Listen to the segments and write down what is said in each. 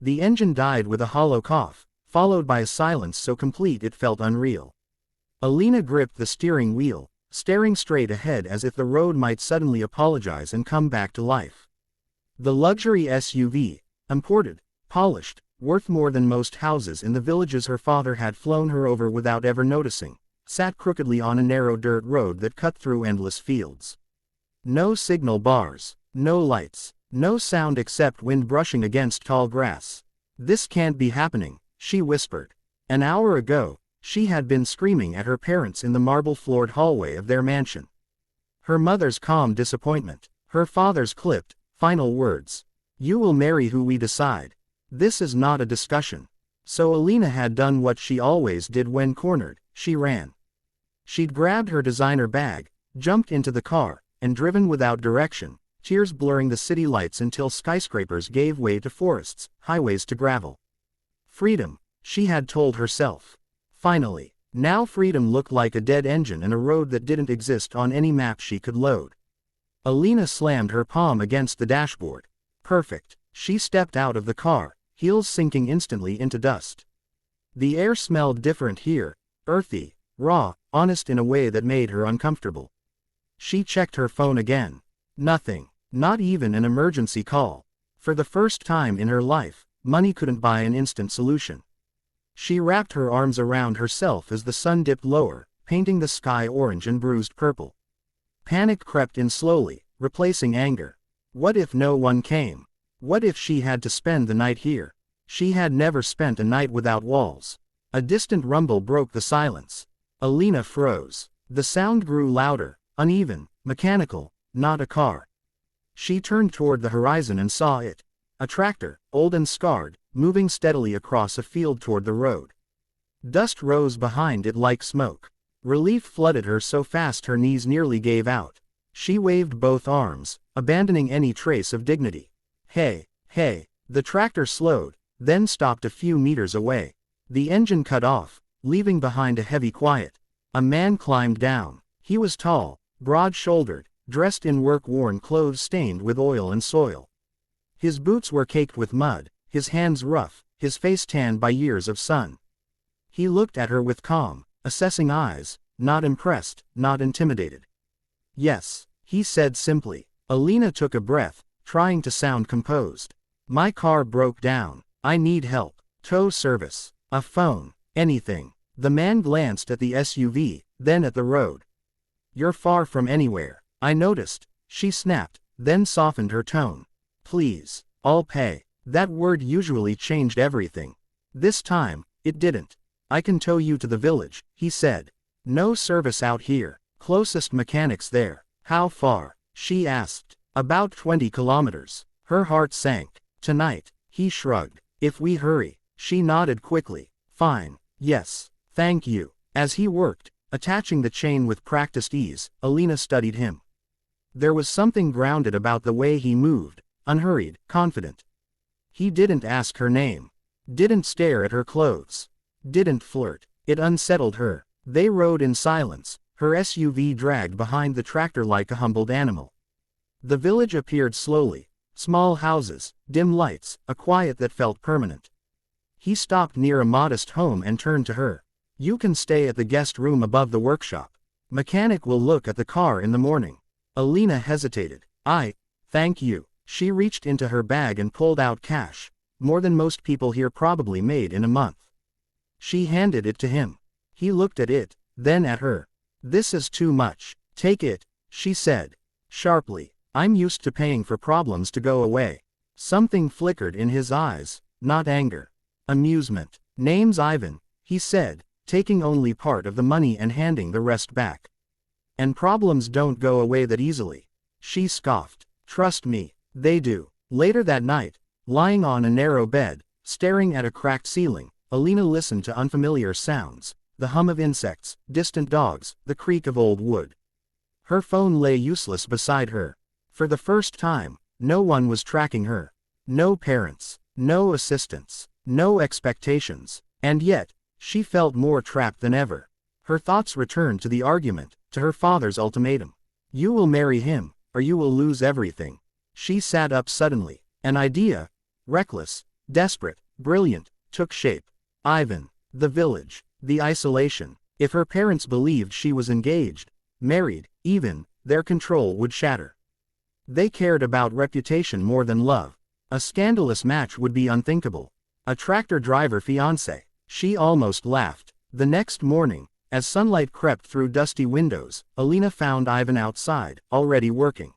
The engine died with a hollow cough, followed by a silence so complete it felt unreal. Alina gripped the steering wheel, staring straight ahead as if the road might suddenly apologize and come back to life. The luxury SUV, imported, polished, worth more than most houses in the villages her father had flown her over without ever noticing, sat crookedly on a narrow dirt road that cut through endless fields. No signal bars, no lights, no sound except wind brushing against tall grass. "This can't be happening," she whispered. An hour ago, she had been screaming at her parents in the marble-floored hallway of their mansion. Her mother's calm disappointment, her father's clipped, final words. "You will marry who we decide. This is not a discussion." So Alina had done what she always did when cornered, she ran. She'd grabbed her designer bag, jumped into the car, and driven without direction, tears blurring the city lights until skyscrapers gave way to forests, highways to gravel. Freedom, she had told herself. Finally. Now freedom looked like a dead engine and a road that didn't exist on any map she could load. Alina slammed her palm against the dashboard. Perfect. She stepped out of the car, heels sinking instantly into dust. The air smelled different here, earthy, raw, honest in a way that made her uncomfortable. She checked her phone again. Nothing. Not even an emergency call. For the first time in her life, money couldn't buy an instant solution. She wrapped her arms around herself as the sun dipped lower, painting the sky orange and bruised purple. Panic crept in slowly, replacing anger. What if no one came? What if she had to spend the night here? She had never spent a night without walls. A distant rumble broke the silence. Alina froze. The sound grew louder, uneven, mechanical, not a car. She turned toward the horizon and saw it. A tractor, old and scarred, moving steadily across a field toward the road. Dust rose behind it like smoke. Relief flooded her so fast her knees nearly gave out. She waved both arms, abandoning any trace of dignity. "Hey, hey." The tractor slowed, then stopped a few meters away. The engine cut off, leaving behind a heavy quiet. A man climbed down. He was tall, broad-shouldered, dressed in work-worn clothes stained with oil and soil. His boots were caked with mud, his hands rough, his face tanned by years of sun. He looked at her with calm, assessing eyes, not impressed, not intimidated. "Yes," he said simply. Alina took a breath, trying to sound composed. "My car broke down. I need help. Tow service. A phone. Anything." The man glanced at the SUV, then at the road. "You're far from anywhere. I noticed," she snapped, then softened her tone. "Please, I'll pay." That word usually changed everything. This time, it didn't. "I can tow you to the village," he said. "No service out here. Closest mechanics there." "How far?" she asked. "About 20 kilometers. Her heart sank. "Tonight," he shrugged. "If we hurry." She nodded quickly. "Fine. Yes. Thank you." As he worked, attaching the chain with practiced ease, Alina studied him. There was something grounded about the way he moved, unhurried, confident. He didn't ask her name. Didn't stare at her clothes. Didn't flirt. It unsettled her. They rode in silence, her SUV dragged behind the tractor like a humbled animal. The village appeared slowly. Small houses, dim lights, a quiet that felt permanent. He stopped near a modest home and turned to her. "You can stay at the guest room above the workshop. Mechanic will look at the car in the morning." Alina hesitated. Thank you." She reached into her bag and pulled out cash, more than most people here probably made in a month. She handed it to him. He looked at it, then at her. "This is too much. Take it," she said. Sharply. "I'm used to paying for problems to go away." Something flickered in his eyes, not anger. Amusement. "Name's Ivan," he said, taking only part of the money and handing the rest back. "And problems don't go away that easily." She scoffed. "Trust me, they do." Later that night, lying on a narrow bed, staring at a cracked ceiling, Alina listened to unfamiliar sounds, the hum of insects, distant dogs, the creak of old wood. Her phone lay useless beside her. For the first time, no one was tracking her. No parents, no assistants, no expectations. And yet, she felt more trapped than ever. Her thoughts returned to the argument, to her father's ultimatum. "You will marry him, or you will lose everything." She sat up suddenly. An idea, reckless, Desperate, brilliant, took shape. Ivan. The village. The isolation. If her parents believed she was engaged, married, even, their control would shatter. They cared about reputation more than love. A scandalous match would be unthinkable. A tractor driver fiancé. She almost laughed. The next morning, as sunlight crept through dusty windows, Alina found Ivan outside, already working.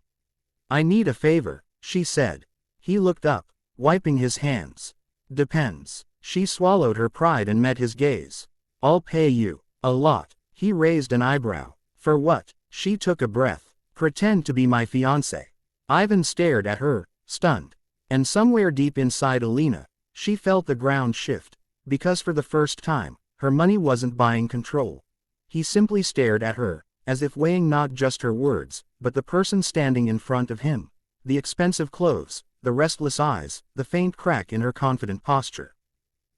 "I need a favor," she said. He looked up, wiping his hands. "Depends." She swallowed her pride and met his gaze. "I'll pay you. A lot." He raised an eyebrow. "For what?" She took a breath. "Pretend to be my fiancé." Ivan stared at her, stunned. And somewhere deep inside Alina, she felt the ground shift, because for the first time, her money wasn't buying control. He simply stared at her, as if weighing not just her words, but the person standing in front of him. The expensive clothes, the restless eyes, the faint crack in her confident posture.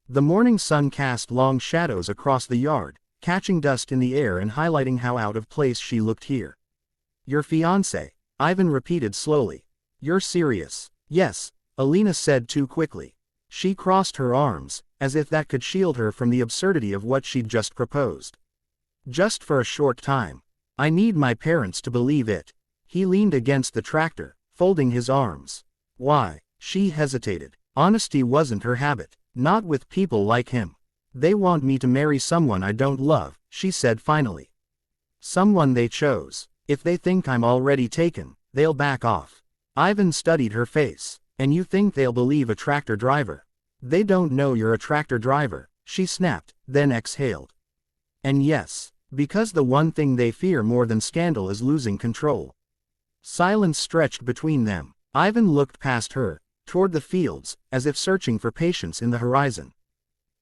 The morning sun cast long shadows across the yard, catching dust in the air and highlighting how out of place she looked here. "Your fiancé," Ivan repeated slowly. "You're serious?" "Yes," Alina said too quickly. She crossed her arms, as if that could shield her from the absurdity of what she'd just proposed. "Just for a short time. I need my parents to believe it." He leaned against the tractor, folding his arms. "Why?" She hesitated. Honesty wasn't her habit, not with people like him. "They want me to marry someone I don't love," she said finally. "Someone they chose. If they think I'm already taken, they'll back off." Ivan studied her face. "And you think they'll believe a tractor driver?" "They don't know you're a tractor driver," she snapped, then exhaled. "And yes, because the one thing they fear more than scandal is losing control." Silence stretched between them. Ivan looked past her, toward the fields, as if searching for patience in the horizon.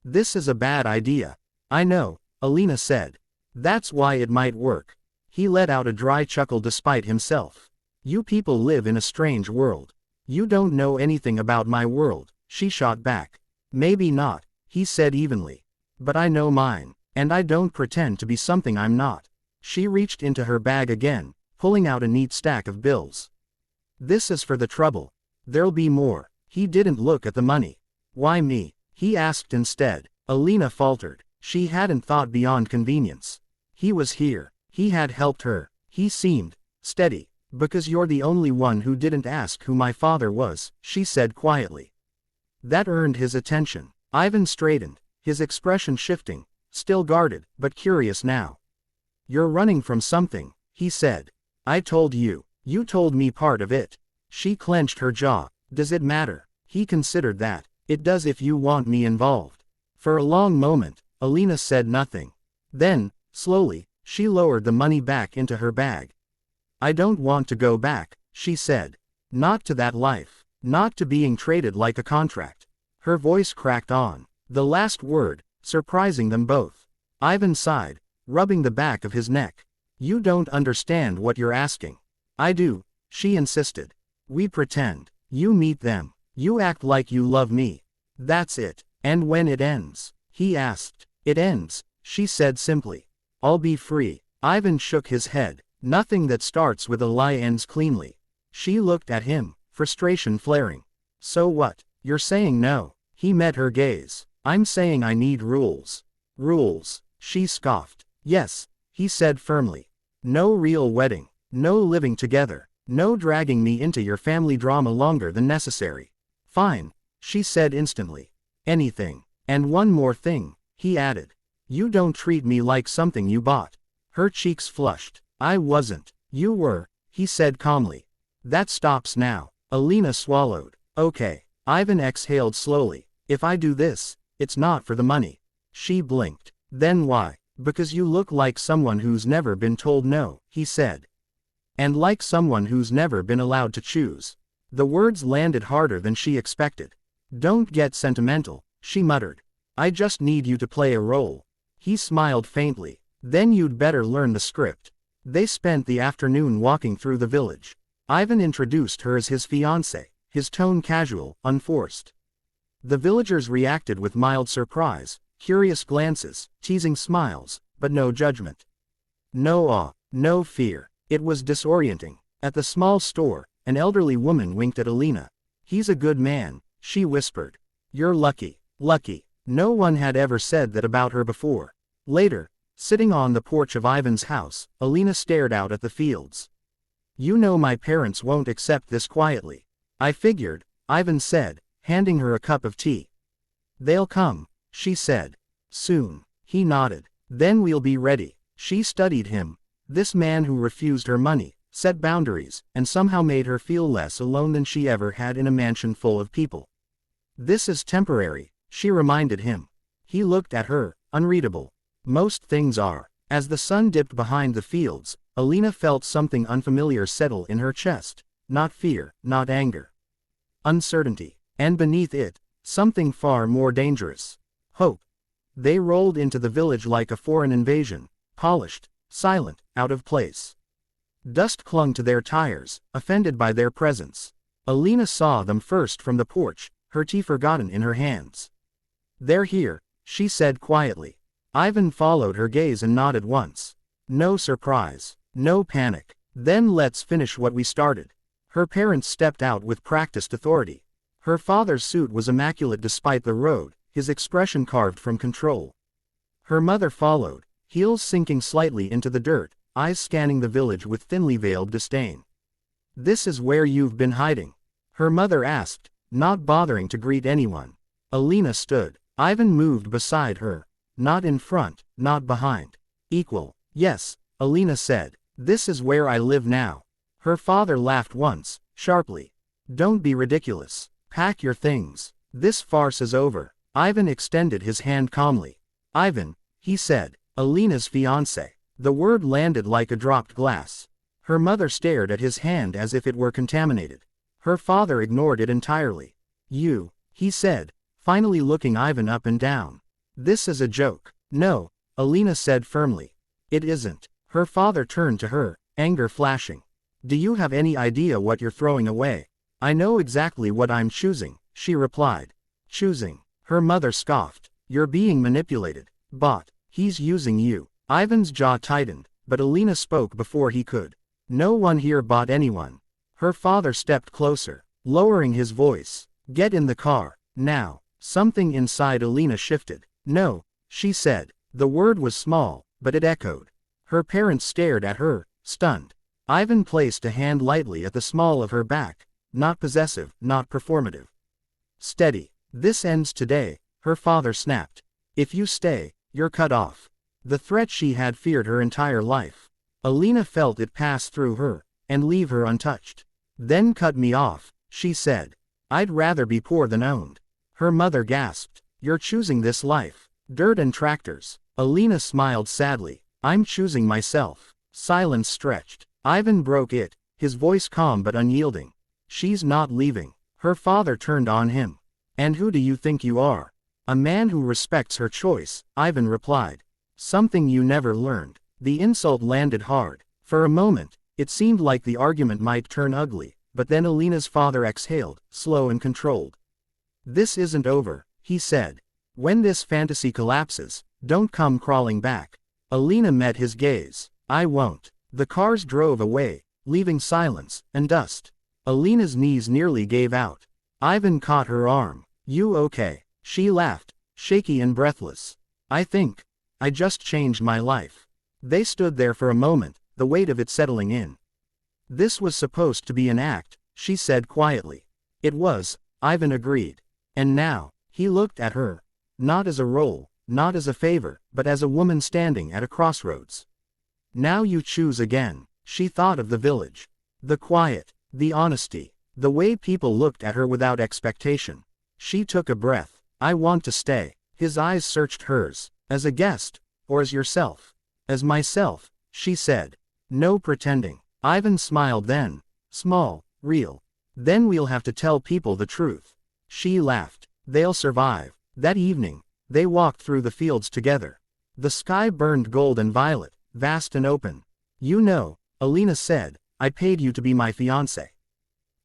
"This is a bad idea." "I know," Alina said. "That's why it might work." He let out a dry chuckle despite himself. "You people live in a strange world. You don't know anything about my world," she shot back. "Maybe not," he said evenly. "But I know mine, and I don't pretend to be something I'm not." She reached into her bag again, pulling out a neat stack of bills. "This is for the trouble. There'll be more." He didn't look at the money. "Why me?" he asked instead. Alina faltered. She hadn't thought beyond convenience. He was here. He had helped her. He seemed steady. "Because you're the only one who didn't ask who my father was," she said quietly. That earned his attention. Ivan straightened, his expression shifting, still guarded, but curious now. "You're running from something," he said. "I told you. You told me part of it." She clenched her jaw. "Does it matter?" He considered that. "It does if you want me involved." For a long moment, Alina said nothing. Then, slowly, she lowered the money back into her bag. "I don't want to go back," she said. "Not to that life. Not to being traded like a contract." Her voice cracked on. The last word, surprising them both. Ivan sighed, rubbing the back of his neck. "You don't understand what you're asking." "I do," she insisted. "We pretend. You meet them. You act like you love me. That's it. And when it ends?" he asked. "It ends," she said simply. "I'll be free." Ivan shook his head. "Nothing that starts with a lie ends cleanly." She looked at him, frustration flaring. "So what? You're saying no?" He met her gaze. "I'm saying I need rules." "Rules?" She scoffed. "Yes," he said firmly. "No real wedding. No living together. No dragging me into your family drama longer than necessary." "Fine," she said instantly. "Anything. And one more thing," he added. "You don't treat me like something you bought." Her cheeks flushed. "I wasn't." "You were," he said calmly. "That stops now." Alina swallowed. "Okay." Ivan exhaled slowly. "If I do this, it's not for the money." She blinked. "Then why?" "Because you look like someone who's never been told no," he said. "And like someone who's never been allowed to choose." The words landed harder than she expected. "Don't get sentimental," she muttered. "I just need you to play a role." He smiled faintly. "Then you'd better learn the script." They spent the afternoon walking through the village. Ivan introduced her as his fiancée, his tone casual, unforced. The villagers reacted with mild surprise, curious glances, teasing smiles, but no judgment. No awe, no fear. It was disorienting. At the small store, an elderly woman winked at Alina. "He's a good man," she whispered. You're lucky. Lucky. No one had ever said that about her before. Later, sitting on the porch of Ivan's house, Alina stared out at the fields. You know my parents won't accept this quietly. I figured, Ivan said, handing her a cup of tea. They'll come, she said. Soon. He nodded. Then we'll be ready. She studied him. This man who refused her money, set boundaries, and somehow made her feel less alone than she ever had in a mansion full of people. This is temporary, she reminded him. He looked at her, unreadable. Most things are. As the sun dipped behind the fields, Alina felt something unfamiliar settle in her chest. Not fear, not anger. Uncertainty. And beneath it, something far more dangerous. Hope. They rolled into the village like a foreign invasion, polished, silent, out of place. Dust clung to their tires, offended by their presence. Alina saw them first from the porch, her tea forgotten in her hands. They're here, she said quietly. Ivan followed her gaze and nodded once. No surprise, no panic. Then let's finish what we started. Her parents stepped out with practiced authority. Her father's suit was immaculate despite the road, his expression carved from control. Her mother followed, heels sinking slightly into the dirt, eyes scanning the village with thinly veiled disdain. This is where you've been hiding? Her mother asked, not bothering to greet anyone. Alina stood. Ivan moved beside her. Not in front, not behind. Equal. Yes, Alina said. This is where I live now. Her father laughed once, sharply. Don't be ridiculous. Pack your things. This farce is over. Ivan extended his hand calmly. Ivan, he said. Alina's fiancé. The word landed like a dropped glass. Her mother stared at his hand as if it were contaminated. Her father ignored it entirely. You, he said, finally looking Ivan up and down. This is a joke. No, Alina said firmly. It isn't. Her father turned to her, anger flashing. Do you have any idea what you're throwing away? I know exactly what I'm choosing, she replied. Choosing? Her mother scoffed. You're being manipulated. Bought. He's using you. Ivan's jaw tightened, but Alina spoke before he could. No one here bought anyone. Her father stepped closer, lowering his voice. Get in the car, now. Something inside Alina shifted. No, she said. The word was small, but it echoed. Her parents stared at her, stunned. Ivan placed a hand lightly at the small of her back, not possessive, not performative. Steady. This ends today, her father snapped. If you stay, you're cut off. The threat she had feared her entire life. Alina felt it pass through her, and leave her untouched. Then cut me off, she said. I'd rather be poor than owned. Her mother gasped. You're choosing this life. Dirt and tractors. Alina smiled sadly. I'm choosing myself. Silence stretched. Ivan broke it, his voice calm but unyielding. She's not leaving. Her father turned on him. And who do you think you are? A man who respects her choice, Ivan replied. Something you never learned. The insult landed hard. For a moment, it seemed like the argument might turn ugly, but then Alina's father exhaled, slow and controlled. This isn't over, he said. When this fantasy collapses, don't come crawling back. Alina met his gaze. I won't. The cars drove away, leaving silence and dust. Alina's knees nearly gave out. Ivan caught her arm. You okay? She laughed, shaky and breathless. I just changed my life. They stood there for a moment, the weight of it settling in. This was supposed to be an act, she said quietly. It was, Ivan agreed. And now, he looked at her. Not as a role, not as a favor, but as a woman standing at a crossroads. Now you choose again. She thought of the village. The quiet, the honesty, the way people looked at her without expectation. She took a breath. I want to stay. His eyes searched hers. As a guest, or as yourself? As myself, she said. No pretending. Ivan smiled then. Small, real. Then we'll have to tell people the truth. She laughed. They'll survive. That evening, they walked through the fields together. The sky burned gold and violet, vast and open. You know, Alina said, I paid you to be my fiancé.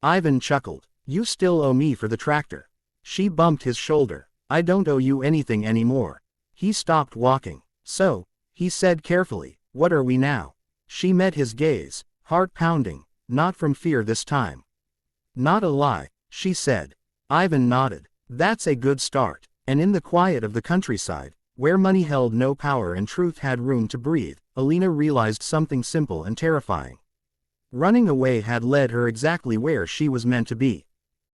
Ivan chuckled. You still owe me for the tractor. She bumped his shoulder. I don't owe you anything anymore. He stopped walking. So, he said carefully, what are we now? She met his gaze, heart pounding, not from fear this time. Not a lie, she said. Ivan nodded. That's a good start. And in the quiet of the countryside, where money held no power and truth had room to breathe, Alina realized something simple and terrifying. Running away had led her exactly where she was meant to be.